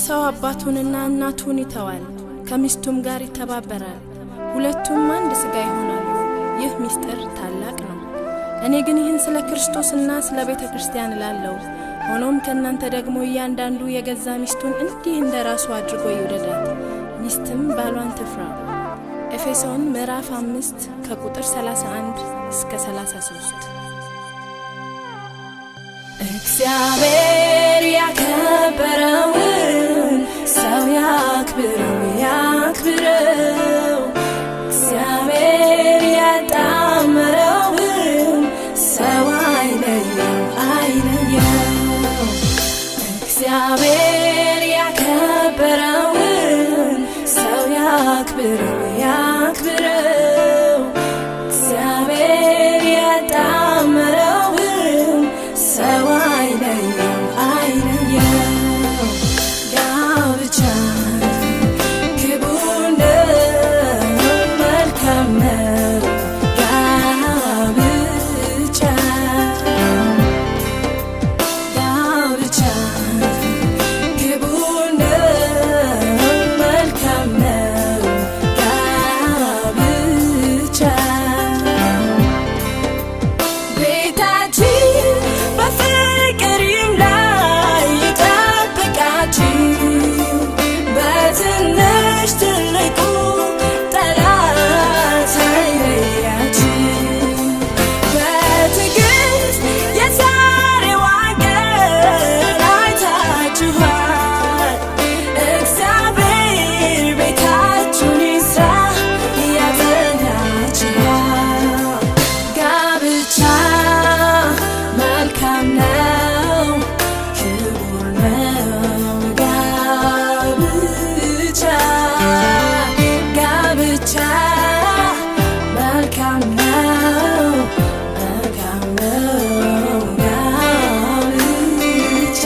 ሰው አባቱንና እናቱን ይተዋል፣ ከሚስቱም ጋር ይተባበራል፣ ሁለቱም አንድ ሥጋ ይሆናሉ። ይህ ምስጢር ታላቅ ነው። እኔ ግን ይህን ስለ ክርስቶስና ስለ ቤተ ክርስቲያን እላለሁ። ሆኖም ከእናንተ ደግሞ እያንዳንዱ የገዛ ሚስቱን እንዲህ እንደ ራሱ አድርጎ ይውደዳት፣ ሚስትም ባሏን ትፍራ። ኤፌሶን ምዕራፍ 5 ከቁጥር 31 እስከ 33። እግዚአብሔር ያከበረውን ሰው ያክብረው ያክብረው። እግዚአብሔር ያጣመረውን ሰው አይለየው አይለየው። እግዚአብሔር ያከበረውን ሰው ያክብረው ያክብረው። እግዚአብሔር ያጣመረውን ሰው አይለየው አይለየው። ጋብቻ ክቡር ነው፣ መልካም ነው። ጋብቻ ጋብቻ ክቡር ነው፣ መልካም ነው። ጋብቻ ቤታችን በፍቅር ይምላ ይጠብቃችሁ፣ በትንሽ ትልቁ ጠላት አይለያችሁ። በትዕግስት የዛሬዋን ቀን አይታችኋል። እግዚአብሔር ቤታችሁን ይስራ ያጸናችኋል። ጋብቻ መልካም ነው፣ ክቡር ነው። ጋብቻ ጋብቻ መልካም ነው፣ መልካም ነው። ጋብቻ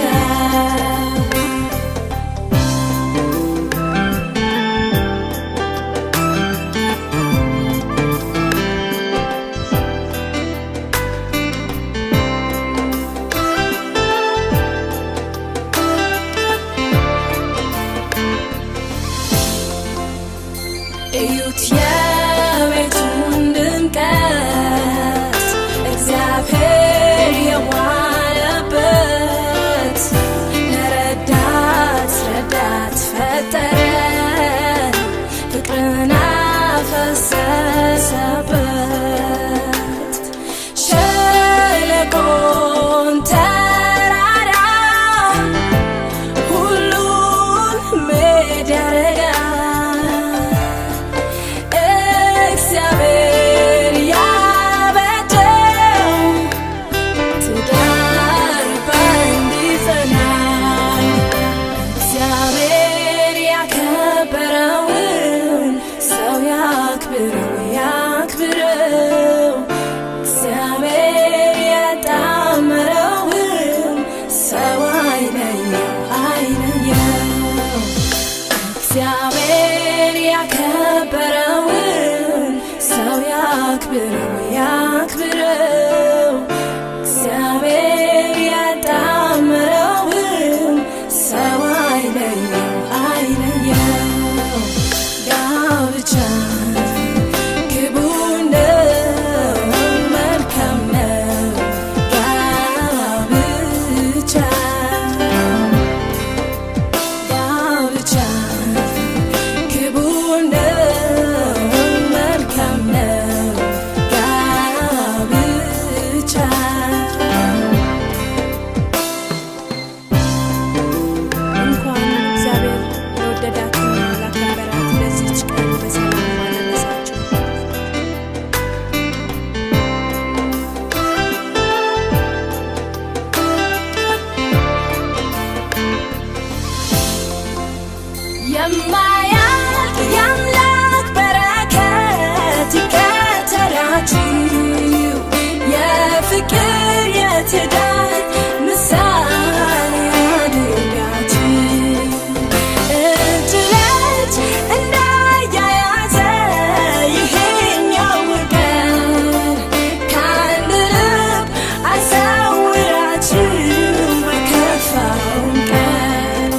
እዩት የቤቱን ድምቀት፣ እግዚአብሔር የዋለበት። ለረዳት ረዳት ፈጠረ፣ ፍቅርን አፈሰሰበት። ሸለቆን ተራራ ሁሉን ሜዳ ያረጋል። እግዚአብሔር ያበጀው ትዳር በአንድ ይጸናል። እግዚአብሔር ያከበረውን ሰው ያክብረው ያክብረው። እግዚአብሔር ያጣመረውን ሰው አይለየው አይለየው። እግዚአብሔር ያከበረውን ሰው ያክብረው ያክብረው። እግዚአብሔር ያጣመረውን ሰው አይለየው አይለየው። ጋብቻ ክቡር ነው፣ መልካም ነው። ጋብቻ ጋብቻ ክቡር ነው፣ መልካም ነው። ጋብቻ እንኳን እግዚአብሔር ለወደዳትና ላከበራት ለዚች ቀን በሰላም አደረሳችሁ። የማያልቅ የአምላክ በረከት ይከተላችሁ፣ የፍቅር የትዳር ምሳሌ ያድርጋችሁ። እጅ ለእጅ እንዳያያዘ ይሄኛው ቀን ከአንድ ልብ አይሰውራችሁ በከፋው ቀን።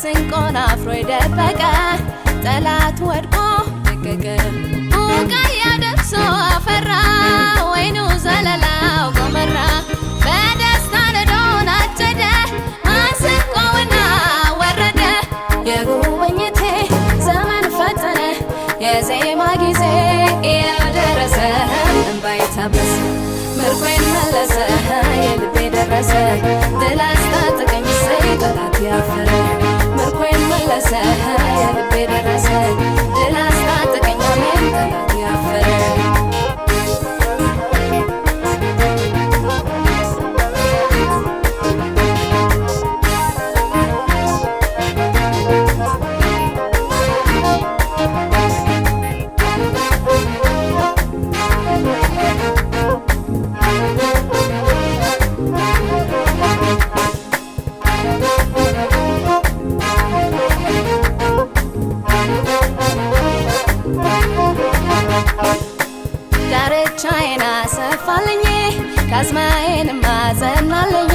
ማስንቆን አፍሮ የደበቀ ጠላት ወድቆ ደቀቀ። ቡቃያ ደርሶ አፈራ ወይኑ ዘለላው ጎመራ። በደስታ ነዶን አጨደ ማስንቆውና ወረደ። የጉብኝቴ ዘመን ፈጠነ የዜማ ጊዜ የደረሰ እንባይ ታበሰ ምርኮዬን መለሰ የልቤ ደረሰ ድል አስታጠቀኝ እሰይ ጠላት ያፈረ። ምርኮዬን መለሰ የልቤ ደረሰ ድል አስታጠቀኝ አሜን ጠላት ያፈረ። ዳርቻዬን አሰፋልኝ ካስማዬን ማዘናልኝ።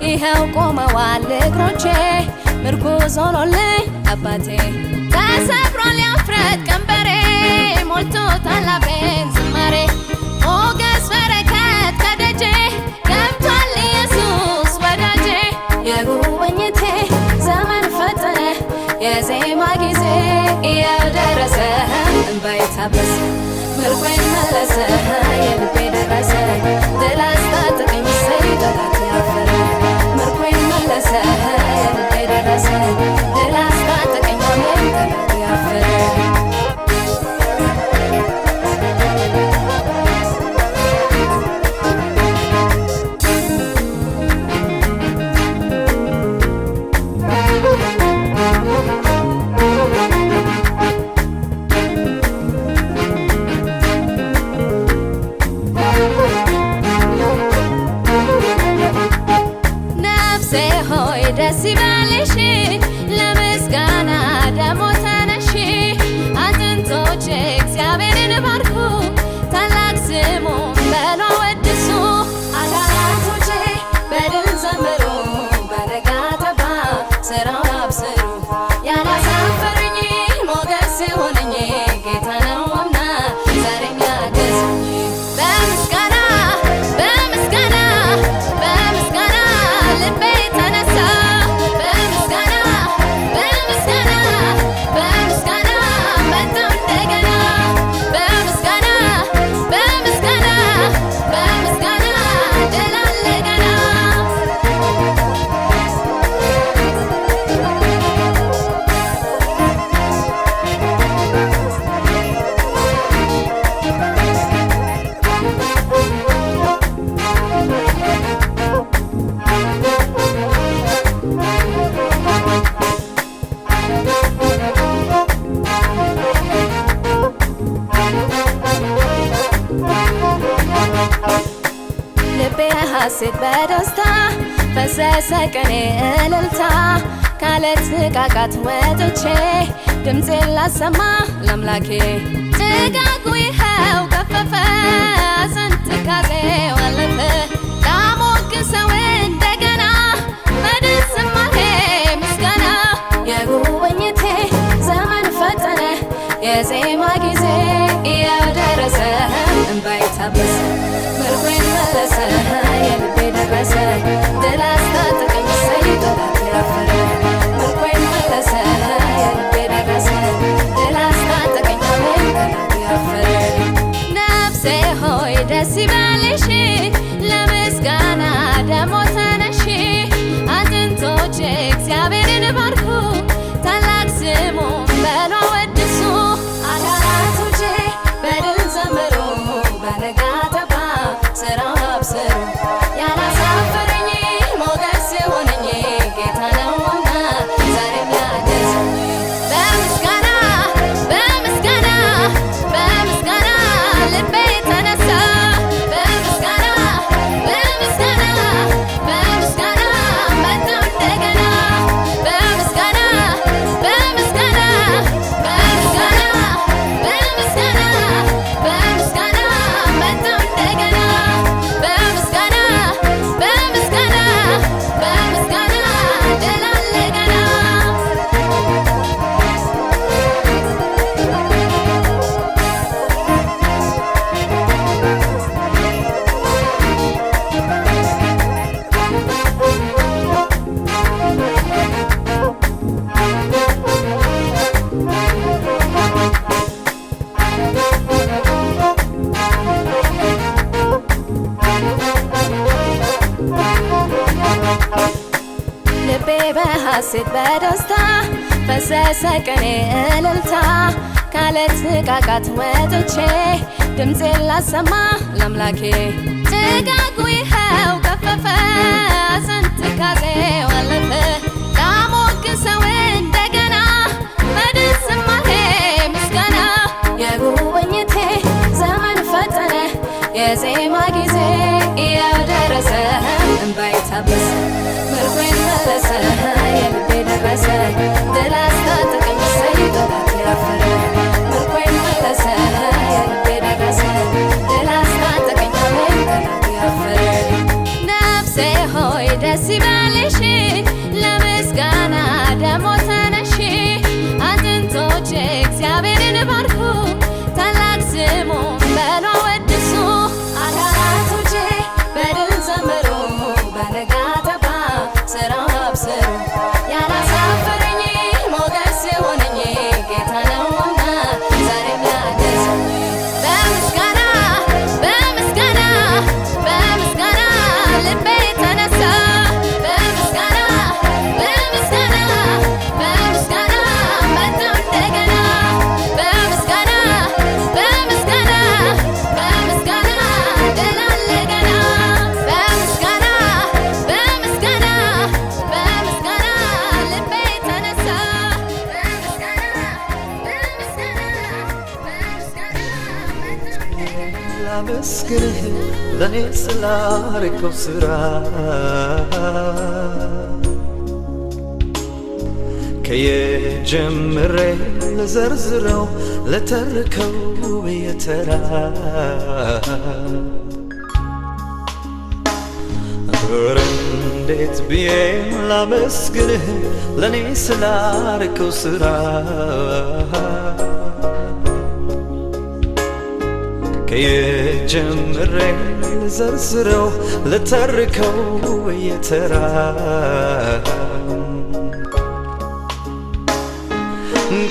ይኸው ቆመዋል እግሮቼ ምርኩዝ ሆኖልኝ አባቴ። ተሰብሯል የኀፍረት ቀንበሬ ሞልቶታል አፌን ዝማሬ። ሞገስ በረከት ከደጄ ገብቷል ኢየሱስ ወዳጄ። የጉብኝቴ ዘመን ፈጠነ የዜማ ጊዜ የደረሰ እንባይ ታበሰ ምርኮዬን መለሰ የልቤ ደረሰ ድል አስታጠቀኝ እሰይ ጠላት ያፈረ። ምርኮዬን መለሰ የልቤ ደረሰ ድል አስታጠቀኝ አሜን ጠላት ያፈረ። ደስ ይበልሽ ለምስጋና ደሞ ተነሺ። አጥንቶቼ እግዚአብሔርን ባርኩ ታላቅ ስሙን በሉ አወድሱ። አካላቶቼ በድል ዘምሩ በነጋ ጠባ ስራውን አብስሩ። ያላሳፈረኝ ሞገስ የሆነኝ ጌታ ነውና ዛሬም ያገዘኝ። በምስጋና በምስጋና በምስጋና ልቤ ተነሳ። ልቤ ሐሴት በደስታ ፈሰሰ ቀኔ እልልታ። ካለት ንቃቃት ወጥቼ ድምፄን ላሰማ ለአምላኬ። ጭጋጉ ይኸው ገፈፈ ሐዘን ትካዜው አለፈ። ላሞግሰው እንደገና በዝማሬ ምስጋና። የጉብኝቴ ዘመን ፈጠነ የዜማ ጊዜ የደረሰ እንባይ ታበሰ ምርኮዬን መለሰ የልቤ ደረሰ ድል አስታጠቀኝ እሰይ ጠላት ያፈረ። ምርኮዬን መለሰ የልቤ ደረሰ ድል አስታጠቀኝ አሜን ጠላት ያፈረ። ነፍሴ ሆይ ደስ ይበልሽ ለምስጋና ደሞ ተነሺ። አጥንቶቼ እግዚአብሔርን ባርኩ ታላቅ ስሙን በሉ አወድሱ። አካላቶቼ በድል ዘምሩ በነጋ ጠባ ስራውን አብስሩ። ያላሳፈረኝ ሞገስ የሆነኝ ጌታ ነውና ዛሬም ያገዘኝ። በምስጋና በምስጋና በምስጋና ልቤ ተነሳ። በምስጋና በምስጋና በምስጋና መጣሁ እንደገና። በምስጋና ሐሴት በደስታ ፈሰሰ ቀኔ እልልታ ካለት ንቃቃት ወጥቼ ድምፄን ላሰማ ለአምላኬ ጭጋጉ ይኸው ከፈፈ ስንት ካዜው አለፈ ላሞግሰው እንደገና በድስማቴ ምስጋና የጉብኝቴ ዘመን ፈጠነ የዜማ ጊዜ እያደረሰ እንባይ ታበሰ ምርኮዬን መለሰ የልቤ ደረሰ ድል አስታጠቀኝ ሰይጣናት ያፈረ ምርኮዬን መለሰ የልቤ ደረሰ ድል አስታጠቀኝ ሰይጣናት ያፈረ ነፍሴ ሆይ ደስ ይበልሽ ለምስጋና ደሞ ተነሺ አጥንቶቼ እግዚአብሔርን ባርኩ ታላቅ ስሙን በሉ አወድሱ አካላቶቼ በድል ዘምሩ በንጋት ጠባ ስራውን አብስሩ ያላሳፈረኝ ሞገስ የሆነኝ ጌታ ነውና ዛሬም ያገዘኝ በምስጋና በምስጋና በምስጋና ልቤ ተነሳ በምስጋና በምስጋና በምስጋና መጣሁ እንደገና በምስጋና በምስጋና በምስጋና ድል አለ ገና በምስጋና በምስጋና በምስጋና ልቤ ተነሳ በምስጋና በምስጋና በምስጋና ላመስግንህ ለኔ ስላረከው ስራ ከየጀምሬ ልዘርዝረው ለተርከው በየተራ እንዴት ብዬ ላመስግንህ ለኔ ስላረከው ስራ ከየጀምሬ ልዘርዝረው ለተርከው በየተራ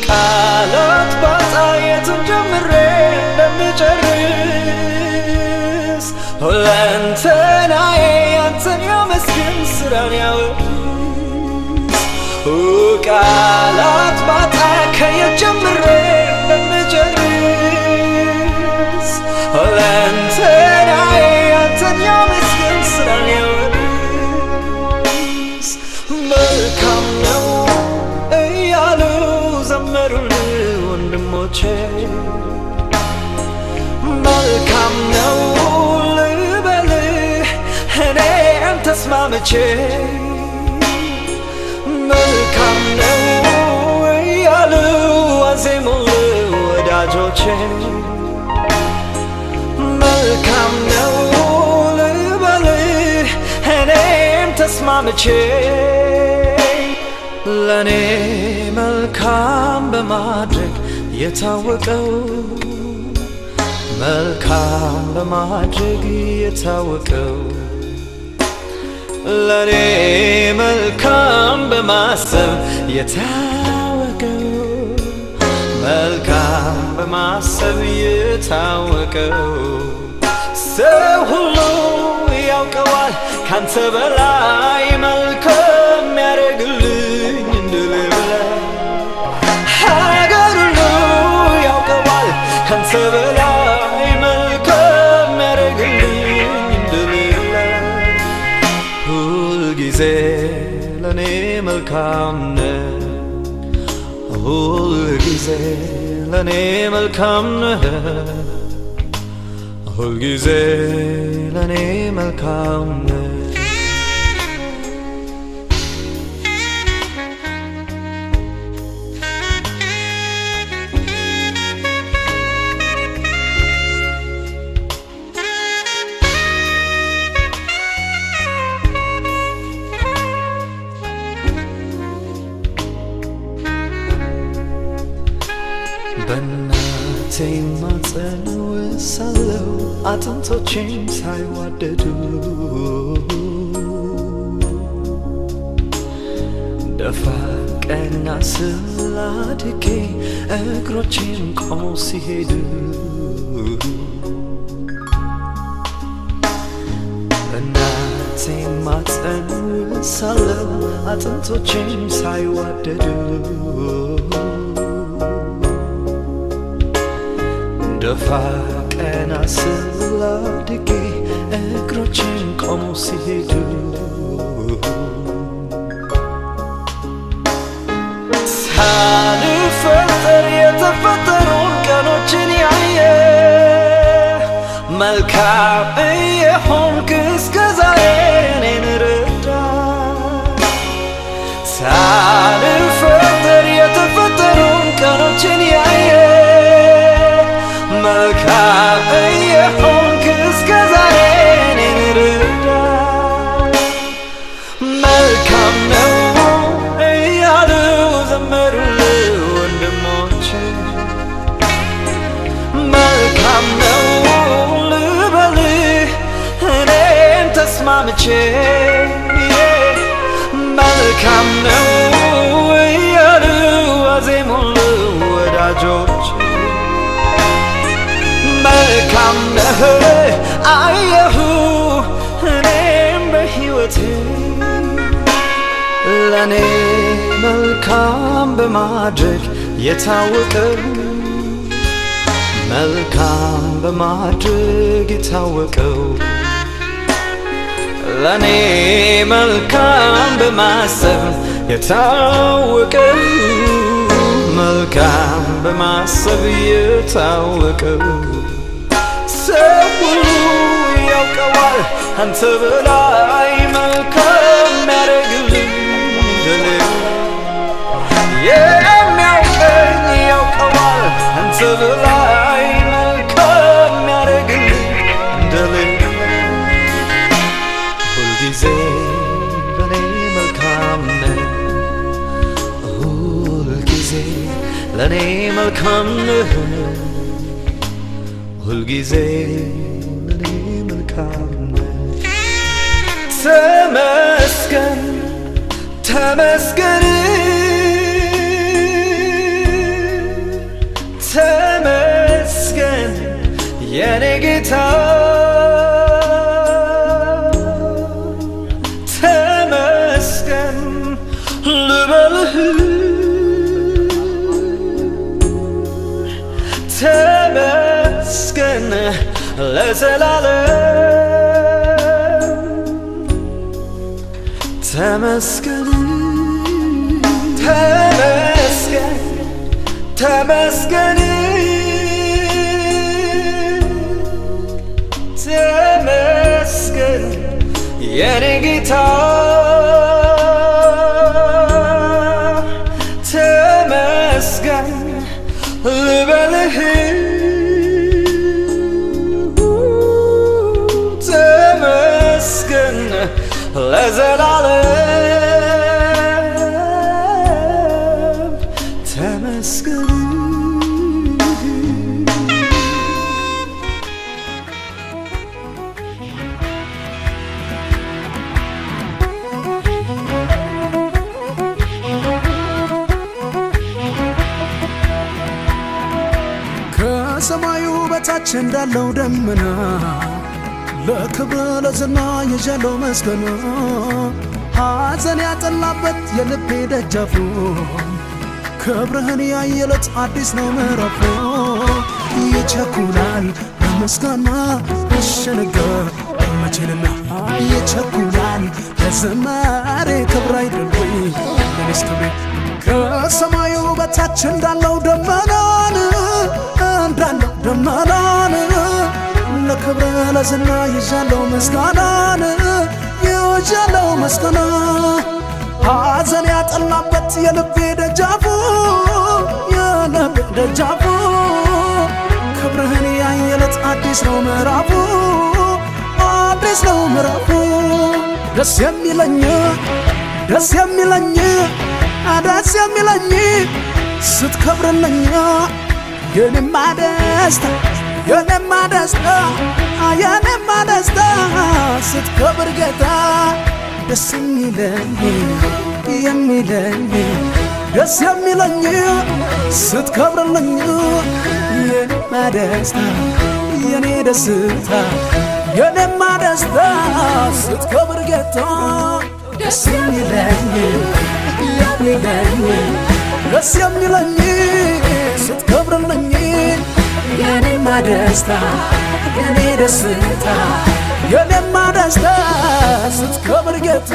ቃላት ባጣ የቱን ጀምሬ እንደምጨርስ ሁለንተናዬ አንተን ያመስግን ስራን ያወድስ ቃላት ባጣ ከየት ጀምሬ እንደምጨርስ ሁለንተናዬ አንተን ያመስግን ስራን ያወድስ መልካም ነው እያሉ ዘመሩልህ ወንድሞቼ መልካም ነው ልበልህ እኔም ተስማምቼ መልካም ነው እያሉ አዜሙልህ ወዳጆቼ መልካም ነው ልበልህ እኔም ተስማምቼ ለኔ መልካም በማድረግ የታወቀው መልካም በማድረግ የታወቀው ለኔ መልካም በማሰብ የታወቀው መልካም በማሰብ የታወቀው ሰው ሁሉ ያውቀዋል ካንተ በላይ መልካም ያደርግልኝ እንድልብለ ሀገር ሁሉ ያውቀዋል ካንተ በላይ መልካም ያደርግልኝ እንድልብለ ሁልጊዜ ለኔ መልካም ነህ ሁልጊዜ ለኔ መልካም ነህ ሁልጊዜ ለኔ መልካም ነህ በእናቴ ማፀን ሳለሁ አጥንቶቼም ሳይዋደዱ ደፋ ቀና ስላድጌ እግሮቼም ቆመው ሲሄዱ በእናቴ ማፀን ሳለሁ አጥንቶቼም ሳይዋደዱ ደፋ ቀና ስል አድጌ እግሮቼን ቆመው ሲሄዱ ሳልፈጠር የተፈጠሩን ቀኖችን ያየ መልካም እየሆንክ እስከ ዛሬ እኔን ረዳ ሳልፈጠር የተፈጠሩን ቀኖችን ያየ መልካም እየሆንክ እስከ ዛሬ እኔን ረዳ መልካም ነው እያሉ ዘመሩልህ ወንድሞቼ መልካም ነው ልበልህ እኔም ተስማምቼ መልካም ነው እያሉ አዜሙልህ ወዳጆቼ መልካም ነህ አየሁ እኔም በሕይወቴ ለኔ መልካም በማድረግ የታወቀው መልካም በማድረግ የታወቀው ለኔ መልካም በማሰብ የታወቀው መልካም በማሰብ የታወቀው ሰው ሁሉ ያውቀዋል አንተ በላይ መልካም ያደርግልኝ እንደኔ የሚያውቀኝ ያውቀዋል አንተ በላይ መልካም ያደርግልኝ እንደኔ ሁልጊዜ ለኔ መልካም ነህ ሁልጊዜ ለኔ መልካም ነህ ሁልጊዜ ለኔ መልካም ነህ ተመስገን ተመስገን ተመስገን የኔ ጌታ ተመስገን ልበልህ ተመስገን ለዘላለም ተመስገን ተመስገን ተመስገን ተመስገን የኔ ጌታ ተመስገን ልበልህ ተመስገን ለዘላለም ተመስገን ከሰማዩ በታች እንዳለው ደመና ለክብር ለዝና የዣለው መስገና ሐዘን ያጠላበት የልቤ ደጃፉ ክብርህን ያየለት አዲስ ነው ምዕራፉ ይቸኩላል በምስጋና እሸነጋ መቼልና ይቸኩላል ለዝማሬ ክብር አይደለይ ለሚስትቤ ከሰማዩ በታች እንዳለው ደመናን ለክብር ለዝና ይዣለው ምስጋናን ይዣለው ምስጋና ሐዘን ያጠላበት የልቤ ደጃፉ የልቤ ደጃፉ ክብርህን ያየለት አዲስ ነው ምዕራፉ አዲስ ነው ምዕራፉ ደስ የሚለኝ ደስ የሚለኝ ደስ የሚለኝ ስትከብርልኝ የኔማ ደስታ የኔማ ደስታ የኔማ ደስታ ስትከብር ጌታ ደስ የሚለኝ ደስ የሚለኝ ስትከብርልኝ የኔማ ደስታ የኔ ደስታ የኔማ ደስታ ስትከብር ጌታ ደስ የሚለኝ የሚለኝ ደስ የሚለኝ ስትከብርልኝ የኔማ ደስታ የኔ ደስታ የኔማ ደስታ ስትከብር ጌታ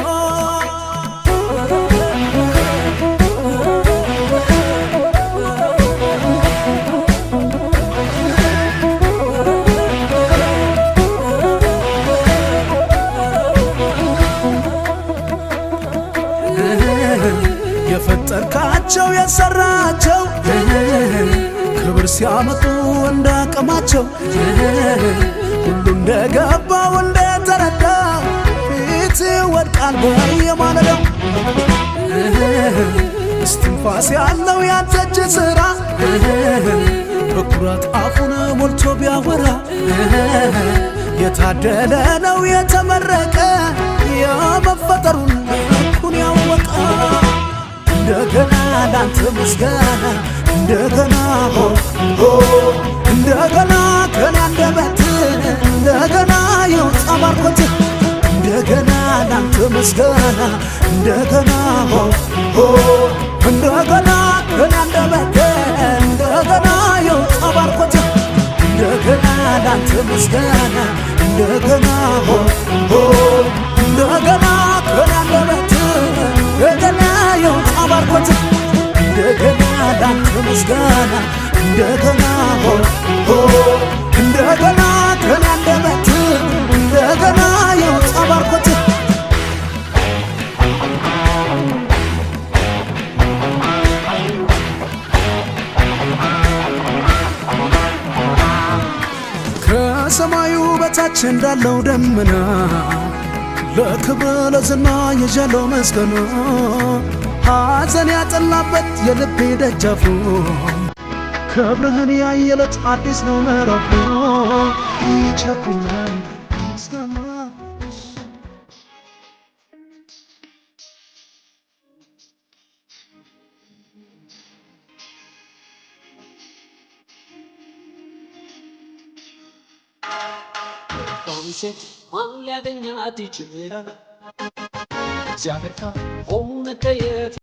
የፈጠርካቸው የሰራቸው ክብር ሲያመጡ እንዳቅማቸው ሁሉ እንደገባው እንደተረዳ ፊት ወድቃል በየማለዳው እስትንፋስ ያለው ያንተ እጅ ሥራ በኩራት አፉን ሞልቶ ቢያወራ የታደለ ነው የተመረቀ የመፈጠሩን ልኩን ያወቀ እንደገና ላንተ ምስጋና እንደገና እንደገና ከኔ አንደበት እንደገና ይውጣ ባርኮት እንደገና ላንተ ምስጋና እንደገና እንደገና ከኔ አንደበት እንደገና ይውጣ ባርኮት እንደገና ላንተ ምስጋና እንደገና እንደገና ከኔ አንደበት እንደገና ይውጣ ባርኮት እንደገና ላንተ ምስጋና እንደገና እንደገና ከኔ አንደበት እንደገና ይውጣ ባርኮት ከሰማዩ በታች እንዳለው ደመና ለክብር ለዝና የዣለው መስገኑ ሐዘን ያጠላበት የልቤ ደጃፉ ክብርህን ያየለት አዲስ ነው ምዕራፉ ይቸኩኛል ምስጋና ሴት ማን ሊያገኛት ይችላል? እግዚአብሔር ከሆነ ከየት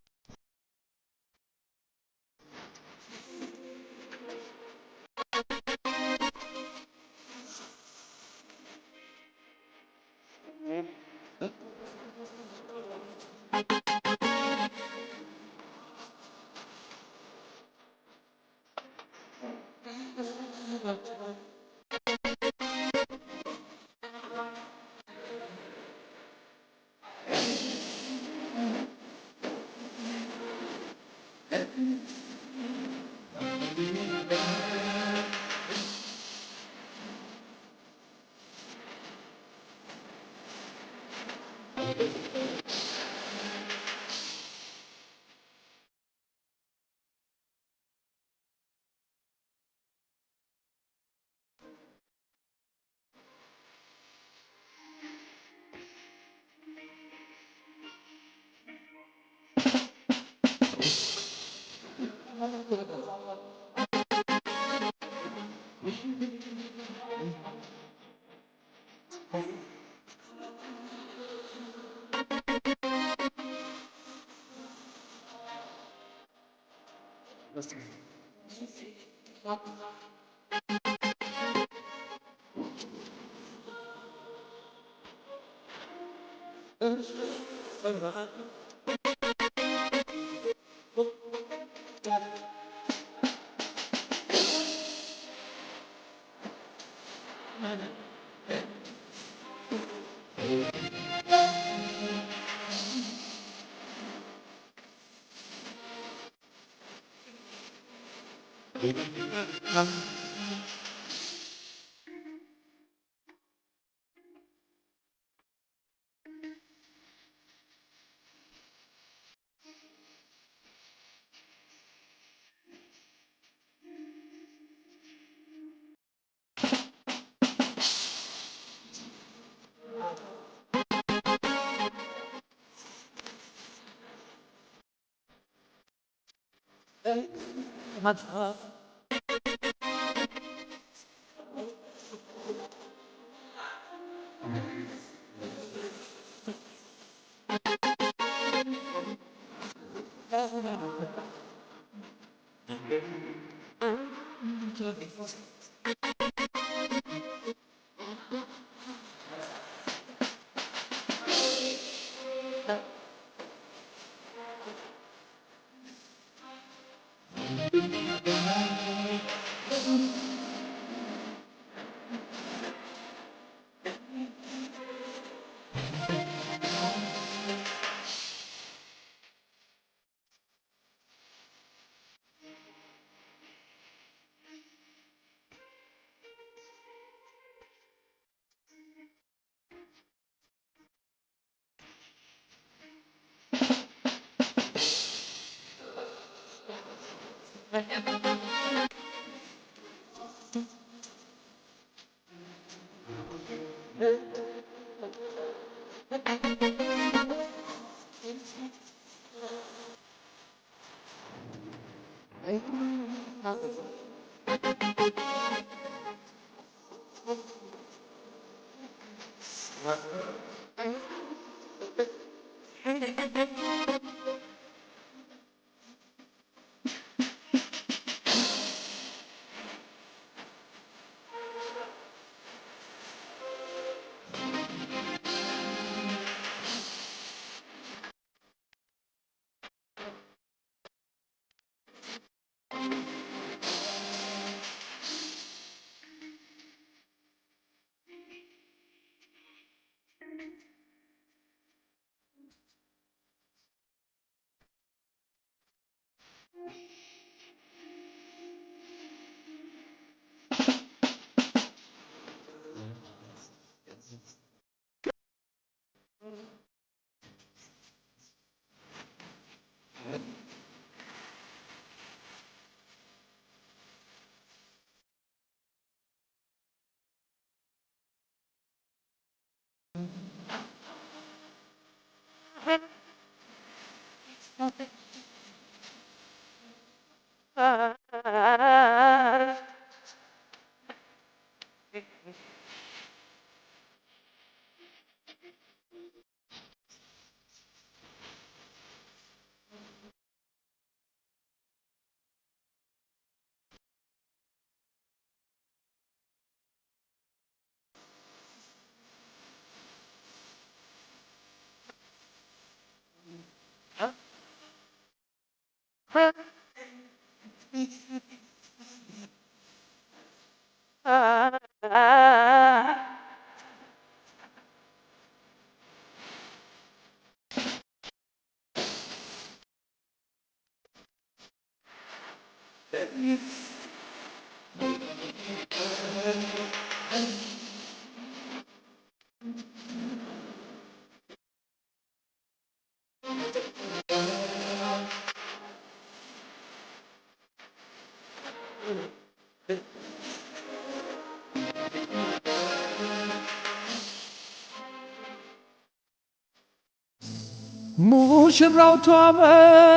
ሙሽራው ተዋበ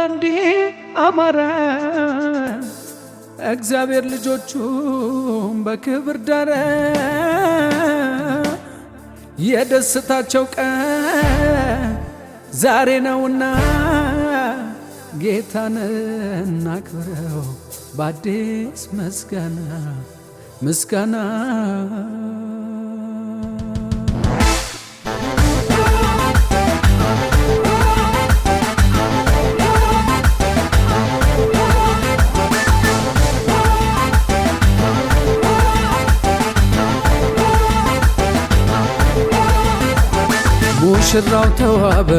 እንዲህ አማረ እግዚአብሔር ልጆቹን በክብር ዳረ የደስታቸው ቀን ዛሬ ነውና ጌታን እናክብረው በአዲስ ምስጋና ምስጋና ሙሽራው ተዋበ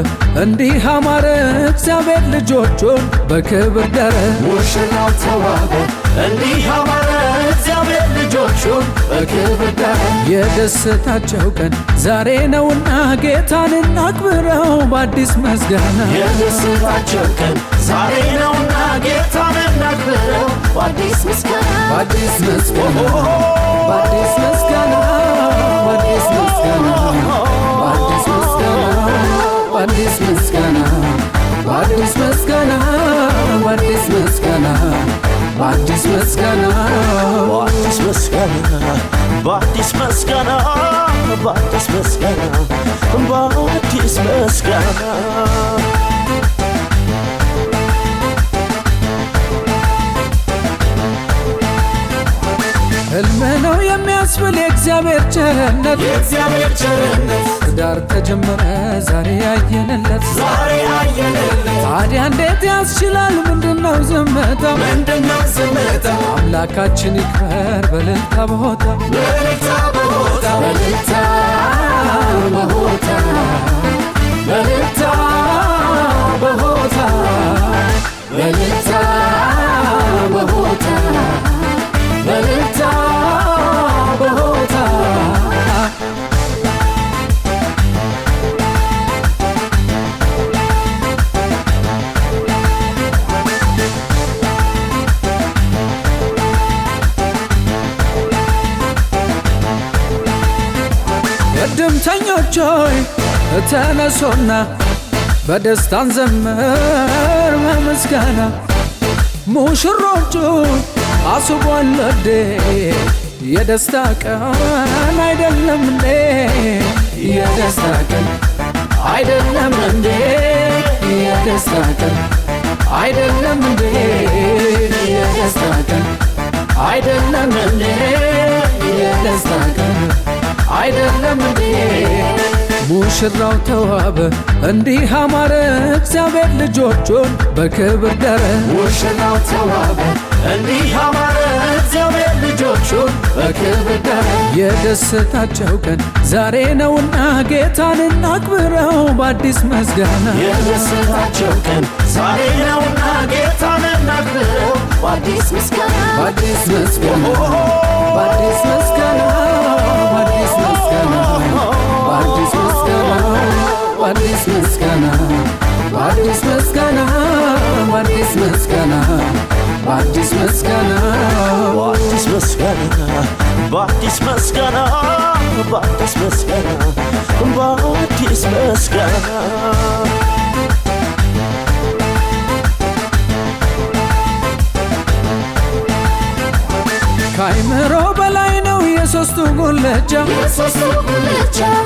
እንዲህ አማረ እግዚአብሔር ልጆቹን በክብር ዳረ ሙሽራው ተዋበ እንዲህ አማረ እግዚአብሔር ልጆቹን በክብር ዳረ የደስታቸው ቀን ዛሬ ነውና ጌታን እናክብረው በአዲስ ምስጋና የደስታቸው ቀን ዛሬ ነውና ጌታን እናክብረው በአዲስ ምስጋና በአዲስ ምስጋና በአዲስ ምስጋና በአዲስ ምስጋና በአዲስ ምስጋና በአዲስ ምስጋና በአዲስ ምስጋና በአዲስ ምስጋና በአዲስ ምስጋና በአዲስ ምስጋና በአዲስ ምስጋና በአዲስ ምስጋና በአዲስ ምስጋና ሕልም ነው የሚያስብል የእግዚአብሔር ቸርነት የእግዚአብሔር ቸርነት ትዳር ተጀመረ ዛሬ ያየንለት ዛሬ ያየንለት ታዲያ እንዴት ያስችላል ምንድነው ዝምታ ምንድነው ዝምታ አምላካችን ይክበር በእልልታ በሆታ በእልልታ በሆታ በእልልታ በሆታ በእልልታ በሆታ በእልልታ በሆታ በእልልታ በሆታ እድምተኞች ሆይ ተነሱና በደስታን ዘምር በምስጋና ሙሽሮቹ አስቧል ወዴ የደስታ ቀን አይደለም እንዴ የደስታ ቀን አይደለም እንዴ የደስታ ቀን አይደለም እንዴ የደስታ ቀን አይደለም እንዴ የደስታ ቀን አይደለም እንዴ ሙሽራው ተዋበ እንዲህ አማረ እግዚአብሔር ልጆቹን በክብር ደረ ሙሽራው ተዋበ እንዲህ አማረ እግዚአብሔር ልጆቹን በክብር ደረ የደስታቸው ቀን ዛሬ ነውና ጌታን እናክብረው በአዲስ ምስጋና የደስታቸው ቀን ዛሬ ነውና ጌታን እናክብረው በአዲስ ምስጋና በአዲስ ምስጋና በአዲስ ምስጋና በአዲስ ምስጋና በአዲስ ምስጋና በአዲስ ምስጋና በአዲስ ምስጋና በአዲስ ምስጋና በአዲስ ምስጋና በአዲስ ምስጋና በአዲስ ምስጋና በአዲስ ምስጋና በአዲስ ምስጋና ከአይምሮ በላይ ነው የሶስቱ ጉልቻ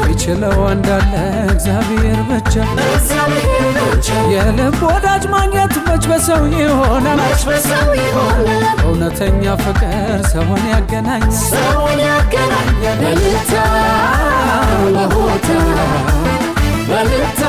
ይችለው እንዳለ እግዚአብሔር ብቻ የልብ ወዳጅ ማግኘት መች በሰው ይሆናል እውነተኛ ፍቅር ሰውን ያገናኛል በልታ በሆታ በልታ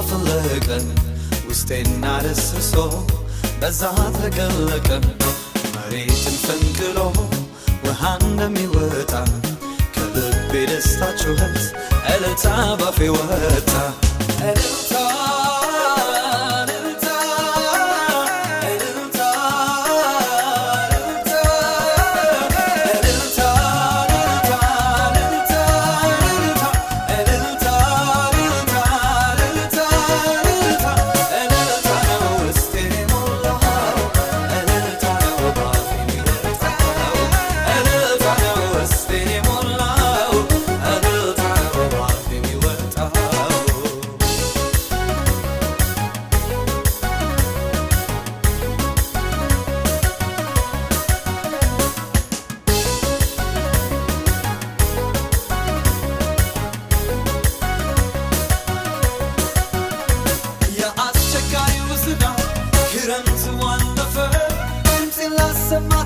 አፈለቀን ውስጤና ደስሶ በዛ ተገለቀ መሬትን ፈንቅሎ ውሃ እንደሚወጣ ከልቤ ደስታ ጩኸት እልልታ ባፌ ወጣ እልልታ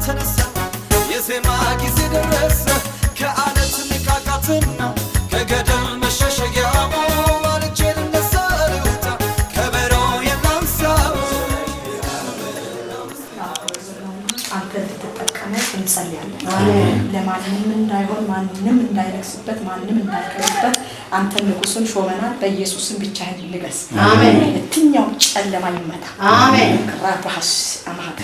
ተነሳ የዜማ ጊዜ ደረሰ ከአለት ንቃቃትና ከገደል መሸሸጊያ ማልጄ ልነሳ ልውጣ ከበሮ የላንሳው አንተ እንድትጠቀመው እንጸልያለን። ለማንም እንዳይሆን ማንም እንዳይነግስበት ማንም እንዳይቀርበት አንተ ንጉሱን ሾመናል። በኢየሱስም ብቻህን ንገስ። አሜን። የትኛው ጨለማ ይመታ። አሜን። ክራባስ አማት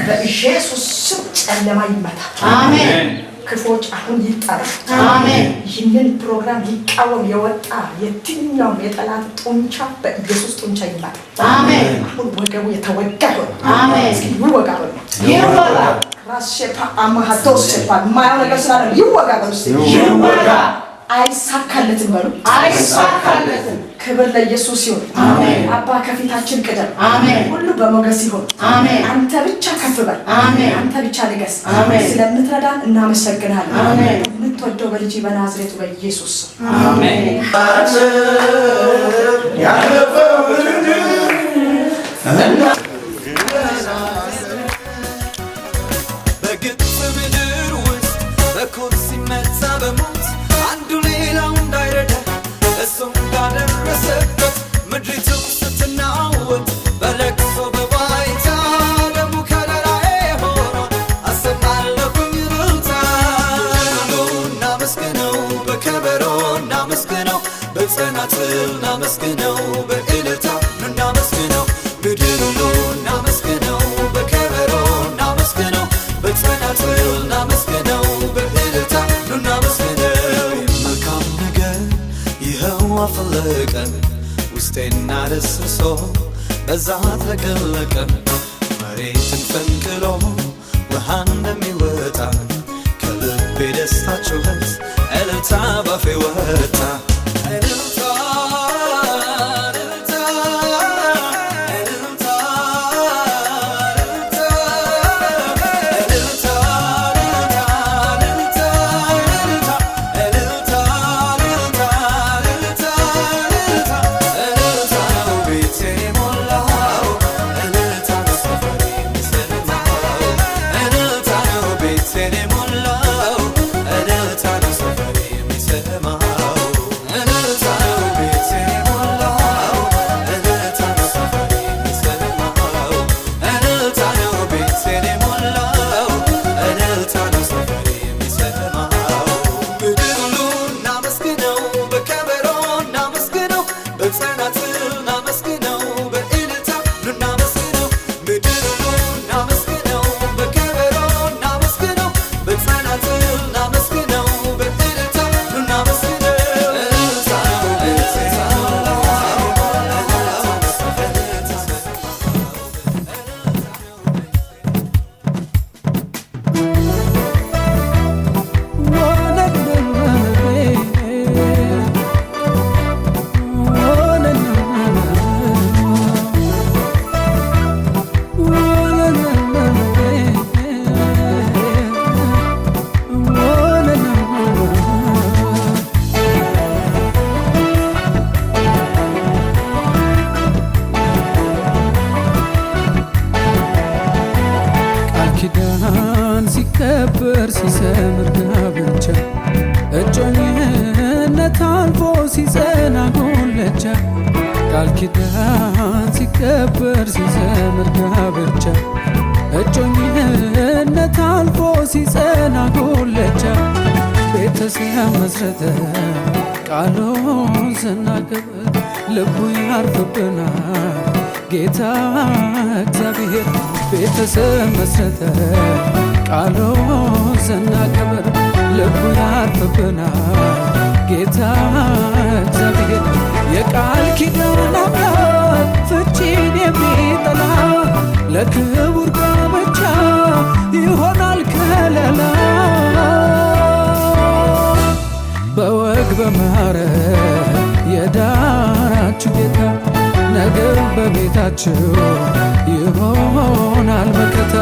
በኢየሱስ ስም ጨለማ ይመታ። አሜን። ክፎች አሁን ይጣሉ። አሜን። ይህንን ፕሮግራም ሊቃወም የወጣ የትኛው የጠላት ጡንቻ በኢየሱስ ጡንቻ ይመታ። አሜን። አሁን ወገቡ የተወጋ ነው። አሜን። ይወጋ ነው። ይወጋ ራስሸፓ አማሃቶስሸፓ ማያው ነገር ስላለ ይወጋ ነው። ይወጋ አይሳካለትም በሉ። አይሳካለትም። ክብር ለኢየሱስ ይሁን። አሜን። አባ ከፊታችን ቅደም። አሜን። ሁሉ በሞገስ ይሁን። አሜን። አንተ ብቻ ከፍ በል። አሜን። አንተ ብቻ ንገስ። አሜን። ስለምትረዳን እናመሰግናለን። አሜን። የምትወደው በልጅ በናዝሬቱ በኢየሱስ አሜን። በግብፅ ምድር ውስጥ በኩርሲ መታ በሞት አንዱ ሌላው እንዳይረዳ እሱም ባደረሰበት ምድሪቱ ስትናወጥ በለቅሶ በዋይታ ደሙ ከለላዬ ሆኖ ፈለቀ ውስጤና ደስሶ በዛት ለቀለቀ መሬትን ፈንቅሎ ውሃ እንደሚወጣ ከልቤ ደስታ ጩኸት እልልታ ባፌ ወጣ እልልታ ኪዳን ሲከበር ሲሰምር ጋብቻ እጮኝነት አልፎ ሲጸና ጉልቻ ቃል ኪዳን ሲከበር ሲሰምር ጋብቻ እጮኝነት አልፎ ሲጸና ጉልቻ ቤተሰብ መስረተ ቃሉን ስናከብር ልቡ ያርፍብናል ጌታ እግዚአብሔር ቤተሰብ መስረተ ቃሉን ስናከብር ልቡ ያርፍብናል ጌታ እግዚአብሔር የቃል ኪዳን አምላክ ፍቺን የሚጠላ ለክቡር ጋብቻ ይሆናል ከለላ በወግ በማዕረግ የዳራችሁ ጌታ ነገር በቤታችሁ ይሆናል መከታ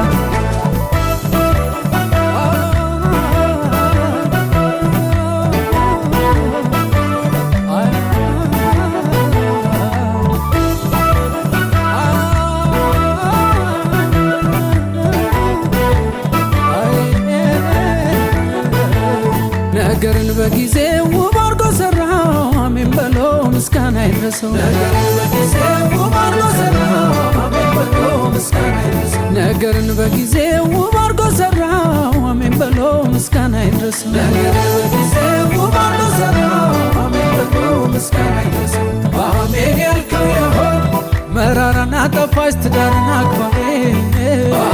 ነገርን በጊዜ ውብ አርጎ ሰራው አሜን በሎ ምስጋና ይድረሰው ነገርን በጊዜ ውብ አርጎ ሰራው አሜን በሎ ምስጋና ይድረሰው አሜን ያልከው ይሆን መራራና ጣፋጭ ትዳርን አክባሪ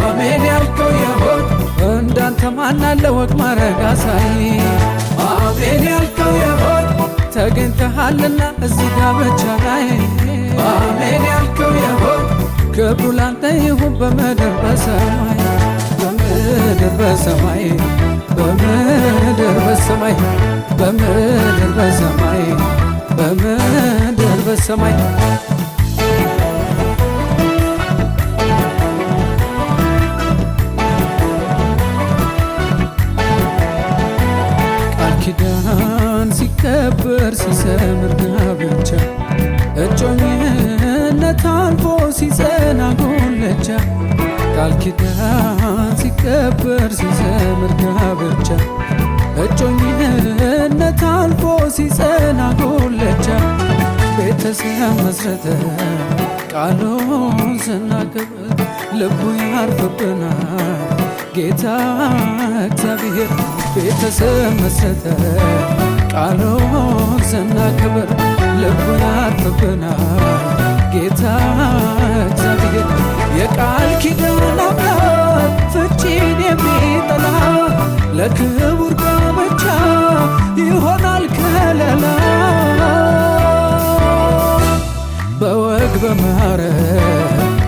አሜን ያልከው ይሆን እንዳንተ ማናለ ወግ ማረግ አሳይ አሜን ያልከው ይሆን ተገኝተሃልና እዚህ ጋብቻ ላይ አሜን ያልከው ይሆን ክብሩ ላንተ ይሁን በምድር በሰማይ በምድር በሰማይ በምድር በሰማይ በምድር በሰማይ በምድር በሰማይ ኪዳን ሲከበር ሲሰምር ጋብቻ እጮኝነት አልፎ ሲጸና ጉልቻ ቃል ኪዳን ሲከበር ሲሰምር ጋብቻ እጮኝነት አልፎ ሲጸና ጉልቻ ቤተሰብ መስረተ ቃሉን ስናከብር ልቡ ያርፍብናል ጌታ እግዚአብሔር ቤተሰብ መስረተ ቃሉን ስናከብር ልቡ ያርፍብናል ጌታ እግዚአብሔር የቃል ኪዳን አምላክ ፍቺን የሚጠላ ለክቡር ጋብቻ ይሆናል ከለላ ያማረ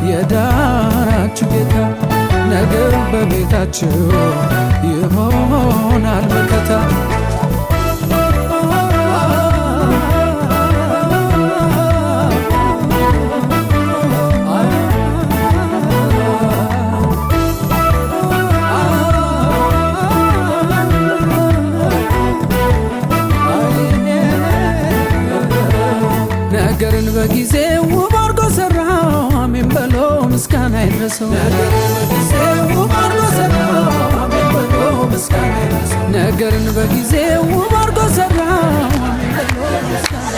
የዳናችሁ ጌታ ነገር በቤታችሁ ይሆናል መከታ ነገርን በጊዜ ውብ አድርጎ ሰራው አሜን በሎ ምስጋና ይድረሰው ነገርን በጊዜ ውብ አድርጎ ሰራው አሜን በሎ ምስጋና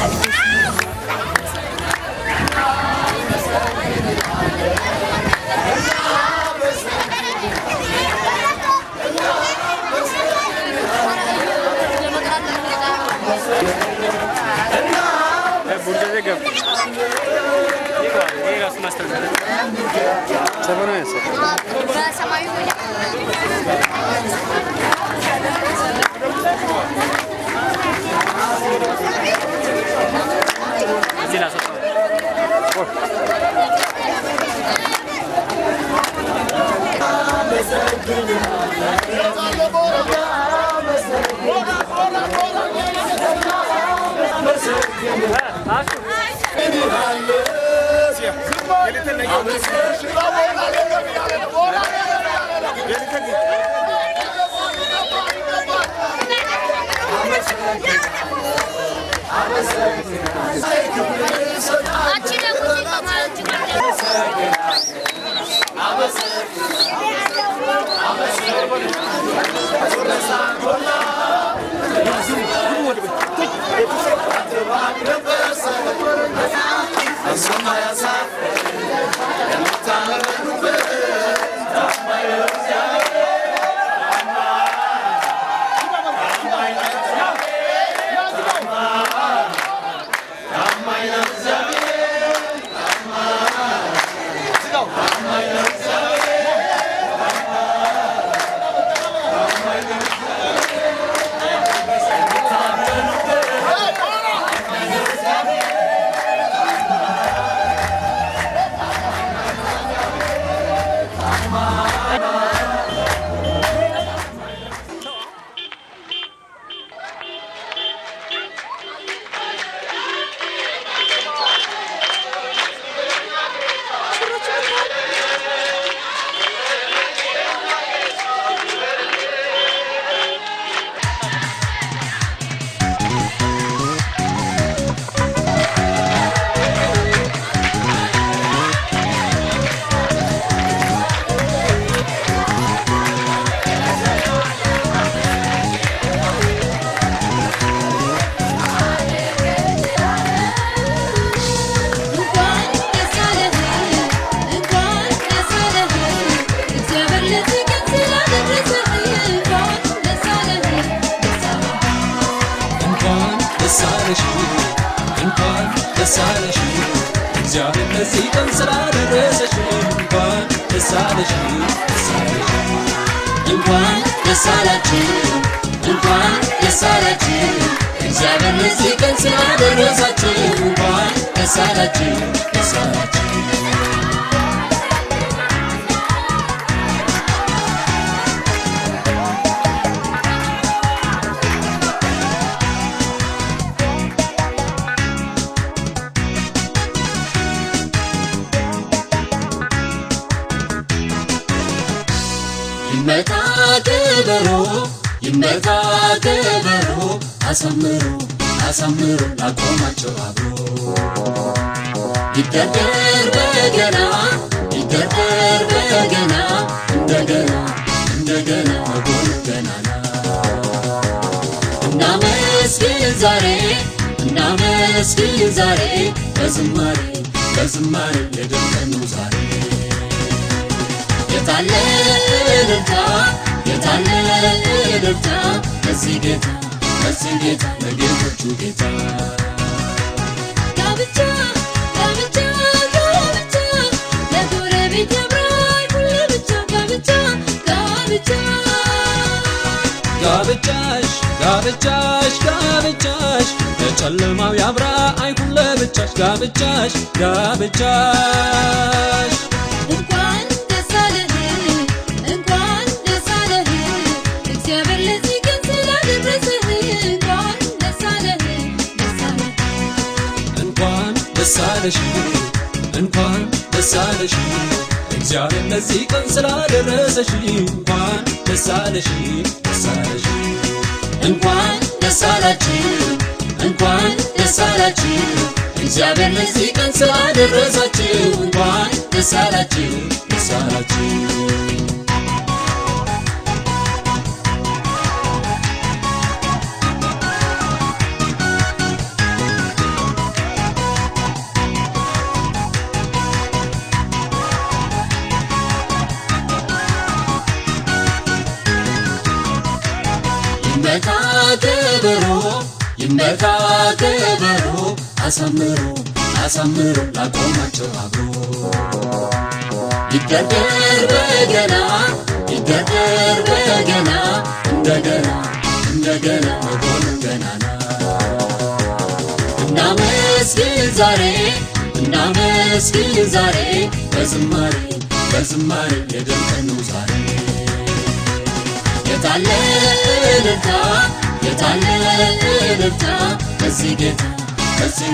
ይመታ ከበሮ አሳምሮ ላቆማቸው አብሮ ይደርደር በገና እንደገና መጎን ገናና እናመስግን ዛሬ በዝማሬ የደመቅነው ዛሬ የታለ እልልታ ለዚህ ጌታ ለጌቶቹ ጌታ ጋብቻ ለጎረቤት ያምራል ሁሌ ብቻ ጋብቻሽ ጨለማው ያብራ አይሁን ለብቻሽ ጋብቻሽ ጋብቻሽ እንኳን ደስ አለህ እንኳን ደስ አለህ እግዚአብሔር ለዚህ ቀን ስላደረሰህ እንኳን ደስ አለህ ደስ አለህ እንኳን ደስ አለሽ እንኳን ደስ አለሽ እግዚአብሔር ለዚህ ቀን ስላደረሰሽ እንኳን ደስ አለሽ ደስ አለሽ እንኳን ደስ አላችሁ እንኳን ደስ አላችሁ እግዚአብሔር ለዚህ ቀን ስላደረሳችሁ እንኳን ደስ አላችሁ ደስ አላችሁ ይመታ ከበሮ አሳምሮ አሳምሮ ላቆማቸው አብሮ ይደርደር በገና እንደገና እንደገና መሆኑን ገናና እናመስግን ዛሬ በዝማሬ የደምቀነው ዛሬ የታለ እልልታ ከዚህ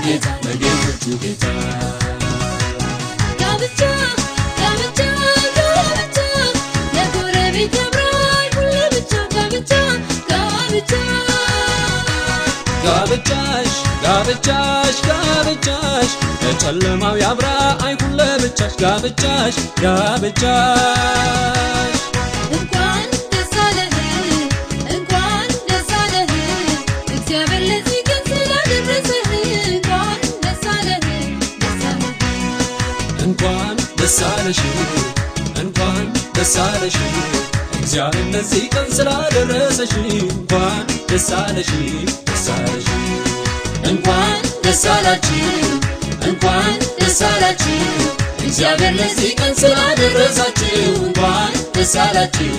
ጌታ ለጌቶቹ ጌታ ጋብቻ ለጎረቤት ያምራል ሁሌ ብቻ ጋብቻሽ ለጨለማው ያብራ አይሁን ለብቻሽ ጋብቻሽ እንኳን ደስ አለህ እግዚአብሔር ለዚህ ቀን ስላደረሰህ እንኳን ደስ አለህ እንኳን ደስ አለሽ እግዚአብሔር ለዚህ ቀን ስላደረሰሽ እንኳን ደስ አለሽ እንኳን ደስ አላችሁ እግዚአብሔር ለዚህ ቀን ስላደረሳችሁ እንኳን ደስ አላችሁ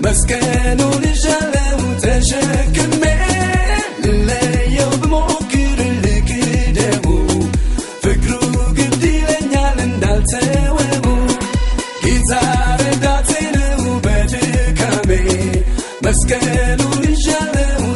መስቀሉን ይዣለው ተሸክሜ ልለየው ብሞክር ልክደው ፍቅሩ ግድ ይለኛል እንዳልተወው ጌታ ረዳቴ ነው በድካሜ መስቀሉን ይዣለው